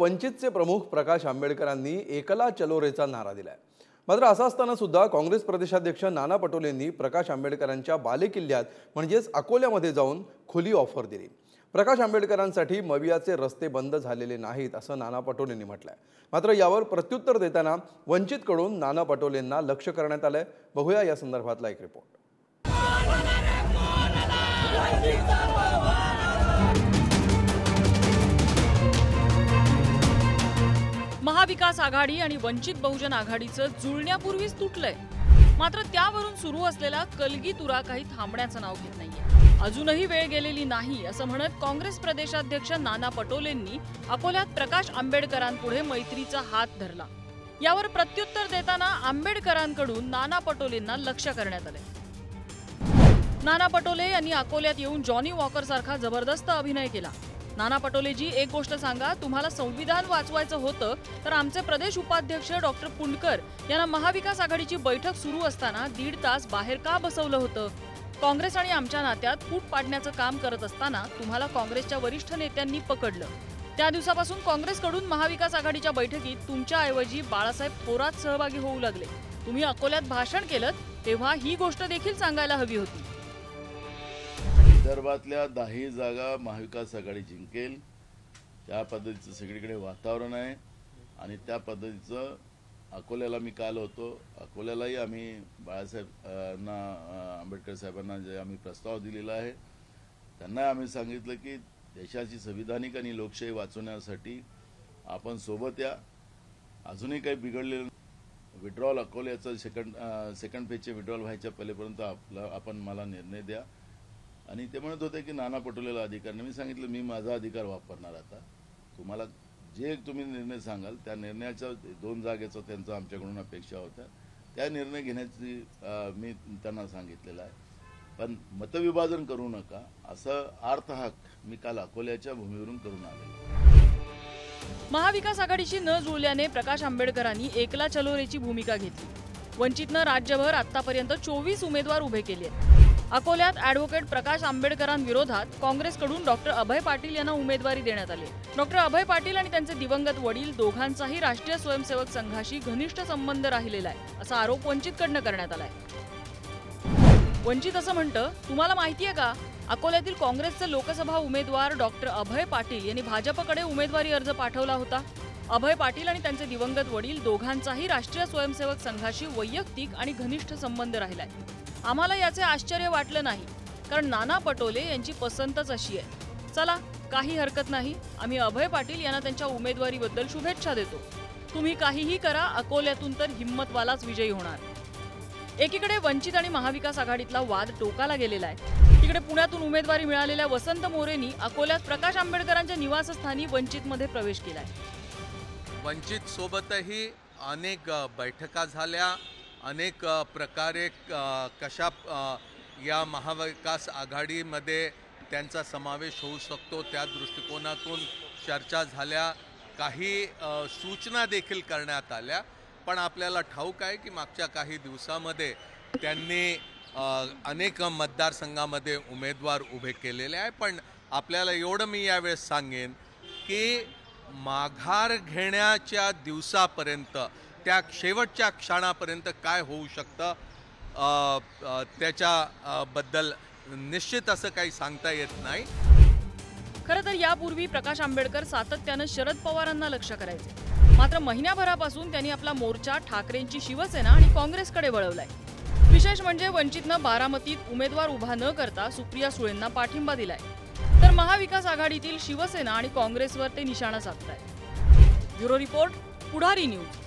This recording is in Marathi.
वंचितचे प्रमुख प्रकाश आंबेडकरांनी एकला चलो रेचा नारा दिलाय। मात्र असं असताना सुद्धा काँग्रेस प्रदेशाध्यक्ष नाना पटोलेंनी प्रकाश आंबेडकरांच्या बालेकिल्ल्यात म्हणजेच अकोल्यामध्ये जाऊन खुली ऑफर दिली। प्रकाश आंबेडकरांसाठी मवियाचे रस्ते बंद झालेले नाहीत असं नाना पटोलेंनी म्हटलंय। मात्र यावर प्रत्युत्तर देताना वंचितकडून नाना पटोलेंना लक्ष्य करण्यात आलंय। बघूया या संदर्भातला एक रिपोर्ट। महाविकास आघाडी आणि वंचित बहुजन आघाडीचं जुळण्यापूर्वीच तुटलंय। मात्र त्यावरून सुरू असलेला कलगीतुरा काही थांबण्याचं नाव घेत नाहीये। अजूनही वेळ गेलेली नाही असं म्हणत काँग्रेस प्रदेशाध्यक्ष नाना पटोलेंनी अकोल्यात प्रकाश आंबेडकरांपुढे मैत्रीचा हात धरला। यावर प्रत्युत्तर देताना आंबेडकरांकडून नाना पटोलेंना लक्ष्य करण्यात आले। नाना पटोले यांनी अकोल्यात येऊन जॉनी वॉकर सारखा जबरदस्त अभिनय केला। नाना पटोलेजी, एक गोष्ट सांगा, तुम्हाला संविधान वाचवायचं होतं तर आमचे प्रदेश उपाध्यक्ष डॉक्टर पुंडकर यांना महाविकास आघाडीची बैठक सुरू असताना 1.5 तास बाहेर का बसवलं होतं? काँग्रेस आणि आमच्या नात्यात फूट पाडण्याचं काम करत असताना तुम्हाला काँग्रेसच्या वरिष्ठ नेत्यांनी पकडलं। त्या दिवसापासून काँग्रेसकडून महाविकास आघाडीच्या बैठकीत तुमच्याऐवजी बाळासाहेब थोरात सहभागी होऊ लागले। तुम्ही अकोल्यात भाषण केलं तेव्हा ही गोष्ट देखील सांगायला हवी होती। विदर्भातल्या 10 जागा महाविकास आघाडी जिंकेल, त्या पद्धतीचं सगळीकडे वातावरण आहे आणि त्या पद्धतीचं अकोल्याला मी काल होतो। अकोल्यालाही आम्ही बाळासाहेबांना आंबेडकर साहेबांना जे आम्ही प्रस्ताव दिलेला आहे त्यांना आम्ही सांगितलं की देशाची संविधानिक आणि लोकशाही वाचवण्यासाठी आपण सोबत या। अजूनही काही बिघडलेलं विड्रॉल अकोल्याचं सेकंड फेजचे विड्रॉल व्हायच्या पहिलेपर्यंत आपण मला निर्णय द्या। आणि ते म्हणत होते की नाना पटोलेला अधिकार नाही। मी सांगितलं मी माझा अधिकार वापरणार। आता तुम्हाला जे तुम्ही निर्णय सांगाल त्या निर्णयाच्या 2 जागेचा त्यांचा आमच्याकडून अपेक्षा होत्या, त्या निर्णय घेण्याची मी त्यांना सांगितलेलं आहे। पण मतविभाजन करू नका असं अर्थहाक मी काल अकोल्याच्या भूमीवरून करून आलेलो। महाविकास आघाडीशी न जुळल्याने प्रकाश आंबेडकरांनी एकला चलो रेची भूमिका घेतली। वंचितनं राज्यभर आतापर्यंत 24 उमेदवार उभे केले। अकोल्यात ॲडव्होकेट प्रकाश आंबेडकरांविरोधात काँग्रेसकडून डॉक्टर अभय पाटील यांना उमेदवारी देण्यात आली। डॉक्टर अभय पाटील आणि त्यांचे दिवंगत वडील दोघांचाही राष्ट्रीय स्वयंसेवक संघाशी घनिष्ठ संबंध राहिलेला आहे असा आरोप वंचितकडनं करण्यात आलाय। वंचित असं म्हणतं, तुम्हाला माहितीये का, अकोल्यातील काँग्रेसचे लोकसभा उमेदवार डॉक्टर अभय पाटील यांनी भाजपकडे उमेदवारी अर्ज पाठवला होता। अभय पाटील आणि त्यांचे दिवंगत वडील दोघांचाही राष्ट्रीय स्वयंसेवक संघाशी वैयक्तिक आणि घनिष्ठ संबंध राहिलाय। आम्हाला याचे आश्चर्य वाटलं नाही, कारण नाना पटोले यांची पसंतच अशी आहे। चला, काही हरकत नाही, आम्ही अभय पाटील यांना त्यांच्या उमेदवारीबद्दल शुभेच्छा देतो। तुम्ही काहीही करा, अकोल्यातून तर हिम्मतवालाच विजयी होणार। एकीकडे वंचित आणि महाविकास आघाडीतला वाद टोकाला गेलेला आहे, तिकडे पुण्यातून उमेदवारी मिळालेल्या वसंत मोरेंनी अकोल्यात प्रकाश आंबेडकरांच्या निवासस्थानी वंचितमध्ये प्रवेश केलाय। वंचित सोबतही अनेक बैठका झाल्या, अनेक प्रकारे कशा या महाविकास आघाडीमध्ये त्यांचा समावेश होऊ शकतो त्या दृष्टिकोनातून चर्चा झाल्या, काही सूचना देखील करण्यात आल्या। पण आपल्याला ठाऊक आहे की मागच्या काही दिवसामध्ये त्यांनी अनेक मतदारसंघामध्ये उमेदवार उभे केलेले आहे। पण आपल्याला एवढं मी यावेळेस सांगेन की माघार घेण्याच्या दिवसापर्यंत, त्या शेवटच्या क्षणापर्यंत काय होऊ शकतं त्याच्याबद्दल निश्चित असं काही सांगता येत नाही। खरं तर यापूर्वी प्रकाश आंबेडकर सातत्यानं शरद पवारांना लक्ष्य करायचे। मात्र महिन्याभरापासून त्यांनी आपला मोर्चा ठाकरेंची शिवसेना आणि काँग्रेसकडे वळवलाय। विशेष म्हणजे वंचितनं बारामतीत उमेदवार उभा न करता सुप्रिया सुळेंना पाठिंबा दिलाय, तर महाविकास आघाडीतील शिवसेना आणि काँग्रेसवर ते निशाणा साधताय। ब्युरो रिपोर्ट, पुढारी न्यूज।